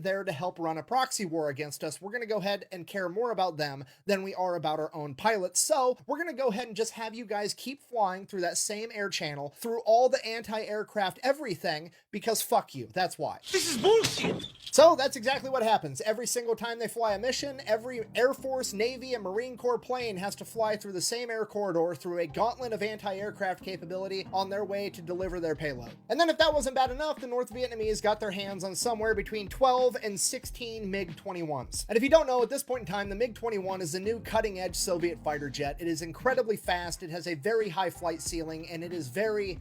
there to help run a proxy war against us, we're going to go ahead and care more about them than we are about our own pilots. So we're going to go ahead and just have you guys keep flying through that same air channel, through all the anti-aircraft everything, because fuck you. That's why. This is bullshit. So that's exactly what happens. Every single time they fly a mission, every Air Force, Navy, and Marine Corps plane has to fly through the same air corridor through a gauntlet of anti-aircraft capability on their way to deliver their payload. And then if that wasn't bad enough, the North Vietnamese got their hands on somewhere between 12 and 16 MiG-21s. And if you don't know, at this point in time, the MiG-21 is the new cutting-edge Soviet fighter jet. It is incredibly fast, it has a very high flight ceiling, and it is very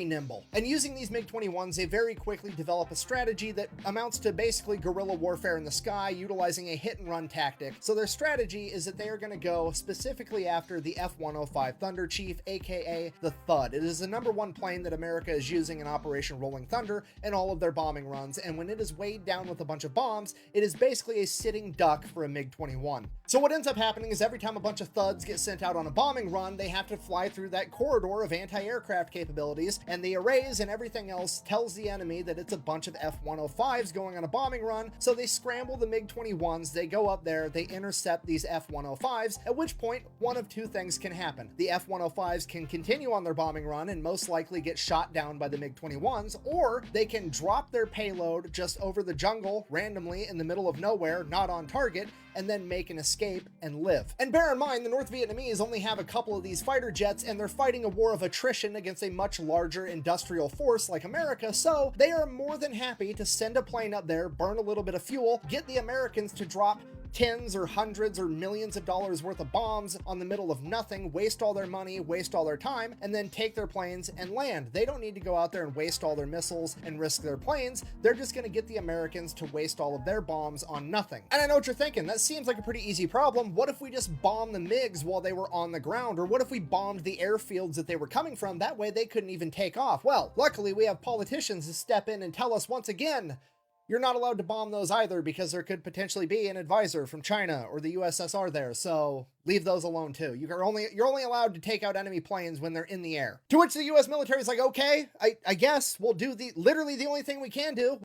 nimble. And using these MiG-21s, they very quickly develop a strategy that amounts to basically guerrilla warfare in the sky, utilizing a hit-and-run tactic. So their strategy is that they are going to go specifically after the F-105 Thunder Chief, aka the Thud. It is the #1 plane that America is using in Operation Rolling Thunder in all of their bombing runs, and when it is weighed down with a bunch of bombs, it is basically a sitting duck for a MiG-21. So what ends up happening is every time a bunch of thuds get sent out on a bombing run, they have to fly through that corridor of anti-aircraft capabilities, and the arrays and everything else tells the enemy that it's a bunch of F-105s going on a bombing run, so they scramble the MiG-21s, they go up there, they intercept these F-105s, at which point one of two things can happen. The F-105s can continue on their bombing run and most likely get shot down by the MiG-21s, or they can drop their payload just over the jungle randomly in the middle of nowhere, not on target, and then make an escape and live. And bear in mind, the North Vietnamese only have a couple of these fighter jets, and they're fighting a war of attrition against a much larger industrial force like America, so they are more than happy to send a plane up there, burn a little bit of fuel, get the Americans to drop tens or hundreds or millions of dollars worth of bombs on the middle of nothing, waste all their money, waste all their time, and then take their planes and land. They don't need to go out there and waste all their missiles and risk their planes. They're just going to get the Americans to waste all of their bombs on nothing. And I know what you're thinking, that seems like a pretty easy problem. What if we just bombed the MiGs while they were on the ground? Or what if we bombed the airfields that they were coming from? That way they couldn't even take off. Well, luckily we have politicians to step in and tell us once again, you're not allowed to bomb those either because there could potentially be an advisor from China or the USSR there, so leave those alone too. You're only allowed to take out enemy planes when they're in the air. To which the US military is like, okay, I guess we'll do literally the only thing we can do.